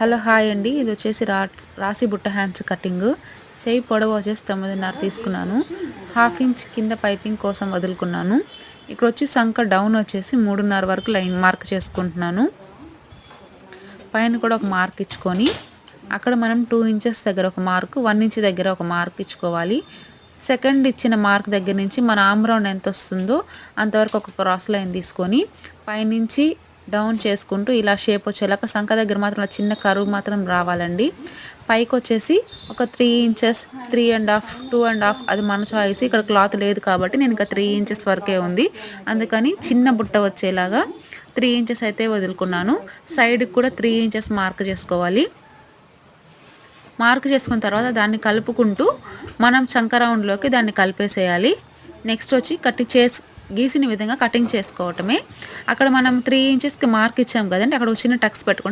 Hello hi అండి. ఇది వచ్చేసి రాసి బుట్ట హ్యాండ్స్ కటింగ్. చెయ్యి పొడవు వచ్చేసి 9.5 తీసుకున్నాను. 1/2 ఇంచ్ కింద పైపింగ్ కోసం వదులుకున్నాను. ఇక్కడ వచ్చి సంక డౌన్ వచ్చేసి 3.5 వరకు లైన్ మార్క్ చేసుకుంటున్నాను. పైన కూడా ఒక మార్క్ ఇచ్చుకొని అక్కడ మనం 2 ఇంచెస్ దగ్గర ఒక మార్క్, 1 ఇంచ్ దగ్గర ఒక మార్క్ ఇచ్చుకోవాలి. సెకండ్ ఇచ్చిన మార్క్ దగ్గర నుంచి మన ఆర్మ్ రౌండ్ ఎంత వస్తుందో అంతవరకు ఒక క్రాస్ లైన్ తీసుకొని పైనుంచి డౌన్ చేసుకుంటూ ఇలా షేప్ వచ్చేలాగా సంక దగ్గర మాత్రం చిన్న కరువు మాత్రం రావాలండి. పైకి వచ్చేసి ఒక 3 ఇంచెస్, 3.5, 2.5 అది మన చాయిస్. ఇక్కడ క్లాత్ లేదు కాబట్టి నేను ఇంకా 3 ఇంచెస్ వరకే ఉంది. అందుకని చిన్న బుట్ట వచ్చేలాగా 3 ఇంచెస్ అయితే వదులుకున్నాను. సైడ్కి కూడా 3 ఇంచెస్ మార్క్ చేసుకోవాలి. మార్క్ చేసుకున్న తర్వాత దాన్ని కలుపుకుంటూ మనం చంక రౌండ్లోకి దాన్ని కలిపేసేయాలి. నెక్స్ట్ వచ్చి గీసిన విధంగా కటింగ్ చేసుకోవటమే. అక్కడ మనం 3 ఇంచెస్కి మార్క్ ఇచ్చాం కదండి, అక్కడ ఒక చిన్న టక్స్ పెట్టుకోండి.